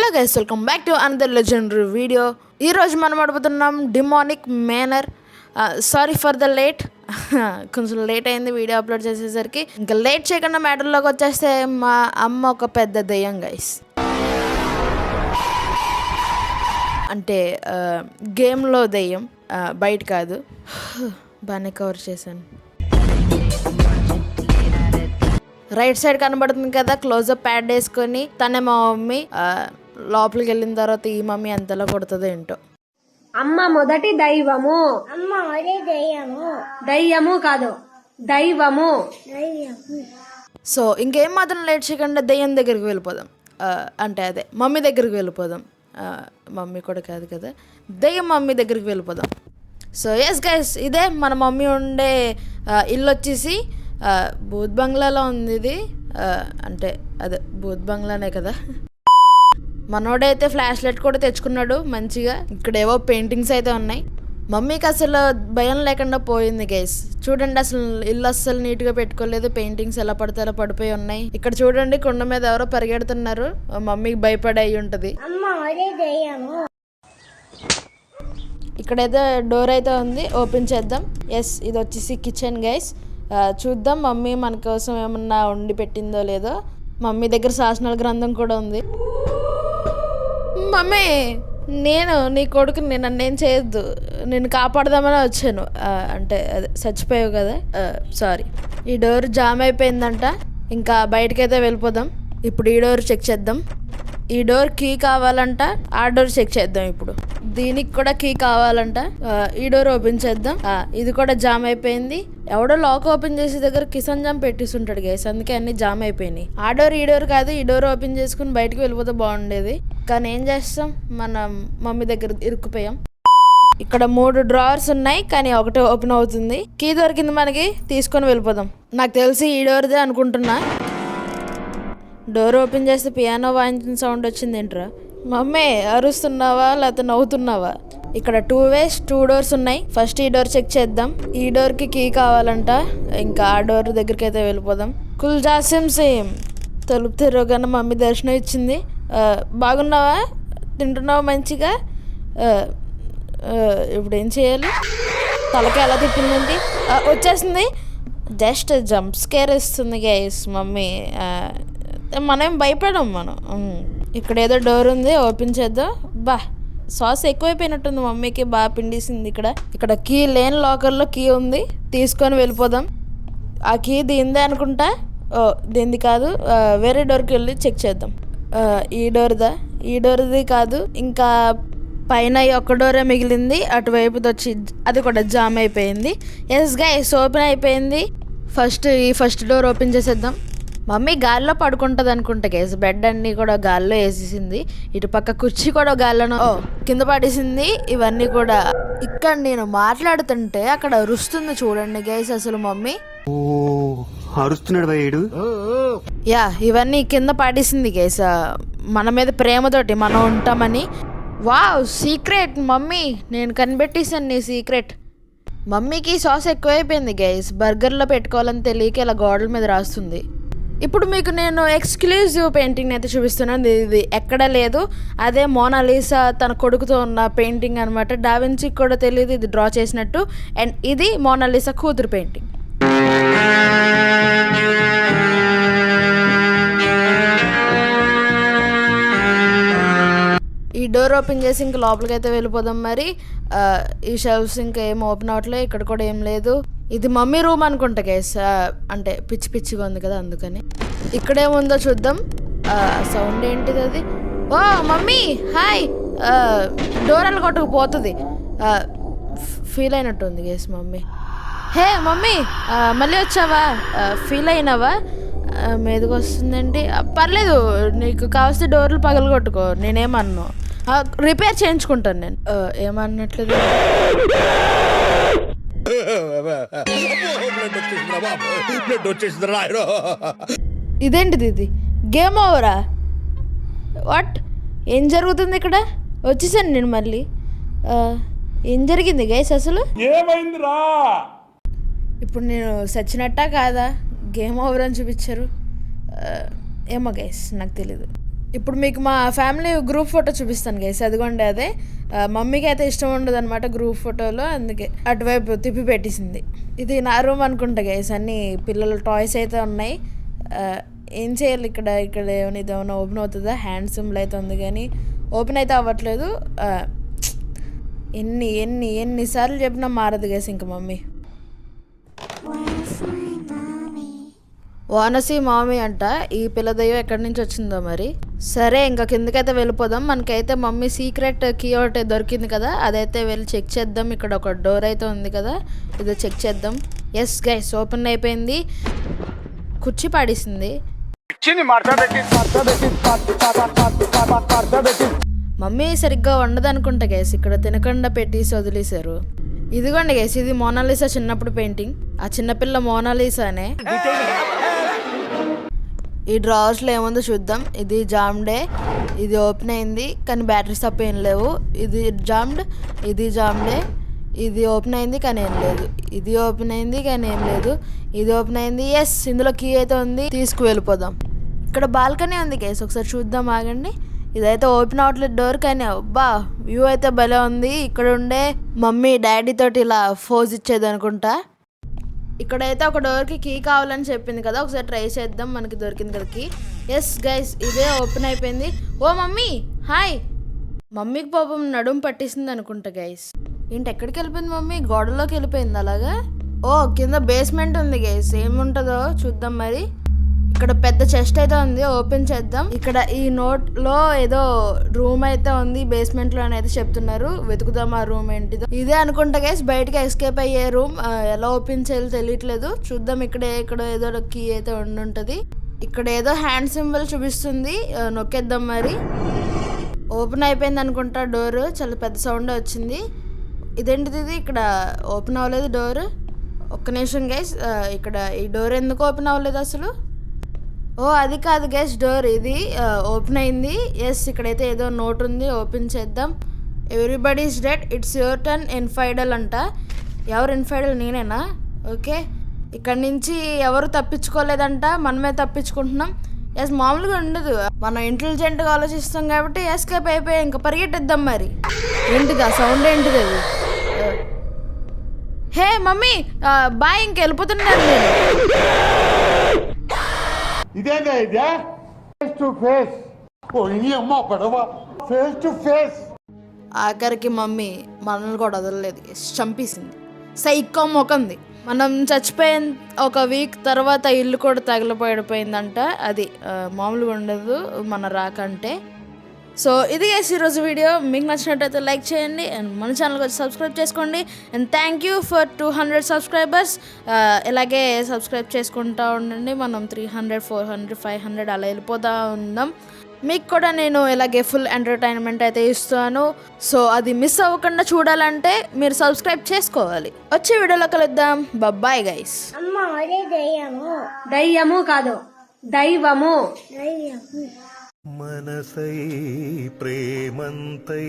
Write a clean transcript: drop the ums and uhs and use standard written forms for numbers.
Hello guys, welcome back to another legendary video. ఈరోజు మనం ఆడబోతున్నాం demonic manor. Sorry for the late, కొంచెం late అయింది వీడియో అప్లోడ్ చేసేసరికి. ఇంకా లేట్ చేయకుండా మ్యాటర్లోకి వచ్చేస్తే, మా అమ్మ ఒక పెద్ద దెయ్యం గైస్. అంటే గేమ్లో దెయ్యం, బయట కాదు. బాగానే కవర్ చేశాను. రైట్ సైడ్ కనబడుతుంది కదా, క్లోజప్ ప్యాడ్ వేసుకొని తనే మా మమ్మీ. లోపలికి వెళ్ళిన తర్వాత ఈ మమ్మీ ఎంతలా కొడుతుందో ఏంటో. అమ్మ మొదటి దైవము. దయ్యము కాదు, దైవము. సో ఇంకేం మాత్రం లేట్ చేయకుండా దెయ్యం దగ్గరికి వెళ్ళిపోదాం. అంటే అదే మమ్మీ దగ్గరికి వెళ్ళిపోదాం. మమ్మీ కూడా కాదు కదా, దెయ్యం మమ్మీ దగ్గరికి వెళ్ళిపోదాం. సో ఎస్ గైస్, ఇదే మన మమ్మీ ఉండే ఇల్లు వచ్చేసి భూత్ బంగ్లాలో ఉంది ఇది. అంటే అదే భూత్ బంగ్లానే కదా. మనోడైతే ఫ్లాష్ లైట్ కూడా తెచ్చుకున్నాడు మంచిగా. ఇక్కడ ఏవో పెయింటింగ్స్ అయితే ఉన్నాయి. మమ్మీకి అసలు భయం లేకుండా పోయింది గైస్. చూడండి, అసలు ఇల్లు అస్సలు నీట్గా పెట్టుకోలేదు. పెయింటింగ్స్ ఎలా పడితే అలా పడిపోయి ఉన్నాయి. ఇక్కడ చూడండి, కొండ మీద ఎవరో పరిగెడుతున్నారు. మమ్మీకి భయపడి అయి ఉంటుంది. ఇక్కడైతే డోర్ అయితే ఉంది, ఓపెన్ చేద్దాం. ఎస్, ఇది వచ్చేసి కిచెన్ గైస్. చూద్దాం మమ్మీ మన కోసం ఏమన్నా వండి పెట్టిందో లేదో. మమ్మీ దగ్గర శాసనాల గ్రంథం కూడా ఉంది. మమ్మీ, నేను నీ కొడుకుని నన్నేం చేయొద్దు, నేను కాపాడదామని వచ్చాను. అంటే అదే చచ్చిపోయావు కదా, సారీ. ఈ డోర్ జామ్ అయిపోయిందంట. ఇంకా బయటకైతే వెళ్ళిపోదాం. ఇప్పుడు ఈ డోర్ చెక్ చేద్దాం. ఈ డోర్ కీ కావాలంట, ఆ డోర్ చెక్ చేద్దాం. ఇప్పుడు దీనికి కూడా కీ కావాలంట. ఈ డోర్ ఓపెన్ చేద్దాం. ఇది కూడా జామ్ అయిపోయింది. ఎవడో లాక్ ఓపెన్ చేసే దగ్గర కిసాన్ జామ్ పెట్టిస్తుంటాడు గైస్, అందుకే అన్ని జామ్ అయిపోయినాయి. ఆ డోర్ ఈ డోర్ కాదు, ఈ డోర్ ఓపెన్ చేసుకుని బయటకు వెళ్ళిపోతే బాగుండేది. కానీ ఏం చేస్తాం, మనం మమ్మీ దగ్గర ఇరుక్కుపోయాం. ఇక్కడ 3 డ్రావర్స్ ఉన్నాయి, కానీ ఒకటే ఓపెన్ అవుతుంది. కీ దొరికింది మనకి, తీసుకొని వెళ్ళిపోదాం. నాకు తెలిసి ఈ డోర్దే అనుకుంటున్నా. డోర్ ఓపెన్ చేస్తే పియానో వాయించిన సౌండ్ వచ్చింది ఏంట్రా? మమ్మీ అరుస్తున్నావా లేకపోతే నవ్వుతున్నావా? ఇక్కడ 2 ways 2 doors ఉన్నాయి. ఫస్ట్ ఈ డోర్ చెక్ చేద్దాం. ఈ డోర్కి కీ కావాలంట. ఇంకా ఆ డోర్ దగ్గరికి అయితే వెళ్ళిపోదాం. కుల్ జాసిం సేమ్ తలుపు తెరవగానే మమ్మీ దర్శనం ఇచ్చింది. బాగున్నావా, తింటున్నావా మంచిగా? ఇప్పుడు ఏం చేయాలి? తలకి ఎలా తిప్పిందండి? వచ్చేసింది. జస్ట్ జంప్ స్కేర్ ఇస్తుంది గైస్ మమ్మీ. మనం భయపడం మనం. ఇక్కడ ఏదో డోర్ ఉంది, ఓపెన్ చేద్దాం. సాస్ ఎక్కువైపోయినట్టుంది మమ్మీకి, బాగా పిండేసింది. ఇక్కడ కీ లేని లాకర్లో కీ ఉంది, తీసుకొని వెళ్ళిపోదాం. ఆ కీ దీందే అనుకుంటా. దీంది కాదు, వేరే డోర్కి వెళ్ళి చెక్ చేద్దాం. ఈ డోర్ది కాదు, ఇంకా పైన ఒక్క డోరే మిగిలింది. అటువైపుది వచ్చి అది కూడా జామ్ అయిపోయింది. ఎస్ గైస్, ఓపెన్ అయిపోయింది. ఫస్ట్ డోర్ ఓపెన్ చేసేద్దాం. మమ్మీ గాల్లో పడుకుంటుంది అనుకుంటా గైస్. బెడ్ అన్నీ కూడా గాల్లో వేసేసింది. ఇటు పక్క కుర్చీ కూడా గాల్లోనో కింద పడేసింది. ఇవన్నీ కూడా ఇక్కడ నేను మాట్లాడుతుంటే అక్కడ అరుస్తుంది చూడండి గైస్. అసలు మమ్మీ అరుస్తున్నాడు. యా, ఇవన్నీ కింద పడేసింది గైస్. మన మీద ప్రేమతోటి మనం ఉంటామని. వావ్, సీక్రెట్ మమ్మీ, నేను కనిపెట్టేసాను నీ సీక్రెట్. మమ్మీకి సాస్ ఎక్కువైపోయింది గైస్. బర్గర్లో పెట్టుకోవాలని తెలియక ఇలా గోడల మీద రాస్తుంది. ఇప్పుడు మీకు నేను ఎక్స్క్లూజివ్ పెయింటింగ్ అయితే చూపిస్తున్నాను. ఇది ఎక్కడ లేదు, అదే మోనాలిసా తన కొడుకుతో ఉన్న పెయింటింగ్ అనమాట. డావిన్సీకి కూడా తెలియదు ఇది డ్రా చేసినట్టు. అండ్ ఇది మోనాలిసా కూతురు పెయింటింగ్. ఈ డోర్ ఓపెన్ చేసి ఇంకా లోపలికి అయితే వెళ్ళిపోదాం. మరి ఈ షెల్ఫ్స్ ఇంకా ఏం ఓపెన్ అవట్లేదు. ఇక్కడ కూడా ఏం లేదు. ఇది మమ్మీ రూమ్ అనుకుంటా గైస్. అంటే పిచ్చిగా ఉంది కదా, అందుకని. ఇక్కడేముందో చూద్దాం. సౌండ్ ఏంటిది అది? ఓ మమ్మీ హాయ్. డోర్ అలా కొట్టుకుపోతుంది. ఫీల్ అయినట్టుంది గైస్ మమ్మీ. హే మమ్మీ, మళ్ళీ వచ్చావా? ఫీల్ అయినావా? మీదకి వస్తుందండి. పర్లేదు, నీకు కావస్తే డోర్లు పగలు కొట్టుకో, నేనేమన్నా రిపేర్ చేయించుకుంటాను నేను. ఏమన్నట్లేదు. ఇదేంటిది? ఇది గేమ్ ఓవరా? వాట్? ఏం జరుగుతుంది ఇక్కడ? వచ్చేసాను నేను మళ్ళీ. ఏం జరిగింది గైస్ అసలు? ఏమైందిరా? ఇప్పుడు నేను సచ్చినట్టా కాదా? గేమ్ ఓవర్ అని చూపించారు. ఏమో గైస్, నాకు తెలీదు. ఇప్పుడు మీకు మా ఫ్యామిలీ గ్రూప్ ఫోటో చూపిస్తాను గైస్, అదిగోండి అదే. మమ్మీకి అయితే ఇష్టం ఉండదు అనమాట గ్రూప్ ఫోటోలో, అందుకే అటువైపు తిప్పి పెట్టేసింది. ఇది నా రూమ్ అనుకుంటా గైస్, అన్ని పిల్లల టాయ్స్ అయితే ఉన్నాయి. ఏం చేయాలి ఇక్కడ ఏమైనా ఇదేమైనా ఓపెన్ అవుతుందా? హ్యాండ్ సింబల్ అయితే ఉంది కానీ ఓపెన్ అయితే అవ్వట్లేదు. ఎన్నిసార్లు చెప్పినా మారదు గైస్ ఇంక మమ్మీ. వానసి మామీ అంట, ఈ పిల్ల దయ్యం ఎక్కడి నుంచి వచ్చిందో మరి. సరే ఇంకా కిందకైతే వెళ్ళిపోదాం. మనకైతే మమ్మీ సీక్రెట్ కీ ఒకటి దొరికింది కదా, అదైతే వెళ్ళి చెక్ చేద్దాం. ఇక్కడ ఒక డోర్ అయితే ఉంది కదా, ఇదో చెక్ చేద్దాం. ఎస్ గైస్, ఓపెన్ అయిపోయింది. కుర్చీ పాడేసింది. మమ్మీ సరిగ్గా వండదు అనుకుంటా గైస్, ఇక్కడ తినకుండా పెట్టేసి వదిలేశారు. ఇదిగోండి గైస్, ఇది మోనాలిసా చిన్నప్పుడు పెయింటింగ్. ఆ చిన్నపిల్ల మోనాలిసానే. ఈ డ్రావర్స్లో ఏముందో చూద్దాం. ఇది జామ్డే, ఇది ఓపెన్ అయింది కానీ బ్యాటరీస్ తప్ప ఏం లేవు. ఇది జామ్డ్, ఇది జామ్డే. ఇది ఓపెన్ అయింది కానీ ఏం లేదు. ఇది ఓపెన్ అయింది కానీ ఏం లేదు. ఇది ఓపెన్ అయింది. ఎస్, ఇందులో కీ అయితే ఉంది, తీసుకు వెళ్ళిపోదాం. ఇక్కడ బాల్కనీ ఉంది గైస్, ఒకసారి చూద్దాం ఆగండి. ఇదైతే ఓపెన్ అవ్వట్లేదు డోర్, కానీ అబ్బా వ్యూ అయితే భలే ఉంది. ఇక్కడ ఉండే మమ్మీ డాడీ తోటి ఇలా ఫోజ్ ఇచ్చేది అనుకుంటా. ఇక్కడైతే ఒక డోర్కి కీ కావాలని చెప్పింది కదా, ఒకసారి ట్రై చేద్దాం. మనకి దొరికింది కదా కీ. ఎస్ గైస్, ఇదే ఓపెన్ అయిపోయింది. ఓ మమ్మీ హాయ్. మమ్మీకి పాపం నడుము పట్టేసింది అనుకుంటా గైస్. ఏంటి ఎక్కడికి వెళ్ళిపోయింది మమ్మీ? గోడలోకి వెళ్ళిపోయింది అలాగా. ఓ కింద బేస్మెంట్ ఉంది గైస్, ఏముంటుందో చూద్దాం మరి. ఇక్కడ పెద్ద చెస్ట్ అయితే ఉంది, ఓపెన్ చేద్దాం. ఇక్కడ ఈ నోట్ లో ఏదో రూమ్ అయితే ఉంది బేస్మెంట్ లో అని అయితే చెప్తున్నారు. వెతుకుదాం ఆ రూమ్ ఏంటిదో. ఇదే అనుకుంటా గైస్, బయటకి ఎస్కేప్ అయ్యే రూమ్. ఎలా ఓపెన్ చేయాలో తెలియట్లేదు, చూద్దాం. ఇక్కడ ఏదో కీ అయితే ఉండుంటది. ఇక్కడ ఏదో హ్యాండ్ సింబల్ చూపిస్తుంది, నొక్కేద్దాం మరి. ఓపెన్ అయిపోయింది అనుకుంటా డోర్, చాలా పెద్ద సౌండ్ వచ్చింది. ఇదేంటిది, ఇది ఇక్కడ ఓపెన్ అవ్వలేదు డోర్. ఒక్క నిమిషం గైస్, ఇక్కడ ఈ డోర్ ఎందుకు ఓపెన్ అవ్వలేదు అసలు? ఓ అది కాదు గైస్ డోర్, ఇది ఓపెన్ అయింది. ఎస్, ఇక్కడైతే ఏదో నోట్ ఉంది, ఓపెన్ చేద్దాం. Everybody is dead, it's your turn infidel అంట. ఎవరు ఇన్ఫైడల్? నేనేనా? ఓకే, ఇక్కడ నుంచి ఎవరు తప్పించుకోలేదంట, మనమే తప్పించుకుంటున్నాం. ఎస్, మామూలుగా ఉండదు, మనం ఇంటెలిజెంట్గా ఆలోచిస్తాం కాబట్టి ఎస్కేప్ అయిపోయి ఇంకా పరిగెట్టిద్దాం మరి. ఏంటిది ఆ సౌండ్? ఏంటిది అది? హే మమ్మీ బాయ్, ఇంక వెళ్ళిపోతున్నాను నేను. ఇదేనా ఇదే? Face to face. పోయి అమ్మ పడవ, ఫేస్ టు ఫేస్. ఆఖరికి మమ్మీ మనల్ని కూడా వదలలేదు, చంపేసింది. సైకో మొకంది. మనం చచ్చిపోయిన ఒక వీక్ తర్వాత ఇల్లు కూడా తగిలిపోయిపోయిందంట. అది మామూలుగా ఉండదు మన రాకంటే. సో ఇది గైస్ ఈరోజు వీడియో. మీకు నచ్చినట్టయితే లైక్ చేయండి అండ్ మన ఛానల్కి వచ్చి సబ్స్క్రైబ్ చేసుకోండి. And thank you for 200 subscribers. ఇలాగే సబ్స్క్రైబ్ చేసుకుంటూ ఉండండి. మనం 300, 400, 500 అలా వెళ్ళిపోతూ ఉందాం. మీకు కూడా నేను ఇలాగే ఫుల్ ఎంటర్టైన్మెంట్ అయితే ఇస్తాను. సో అది మిస్ అవ్వకుండా చూడాలంటే మీరు సబ్స్క్రైబ్ చేసుకోవాలి. వచ్చే వీడియోలో కలుద్దాం. Bye guys. దయ్యము కాదు, దైవము. మనసై ప్రేమంతై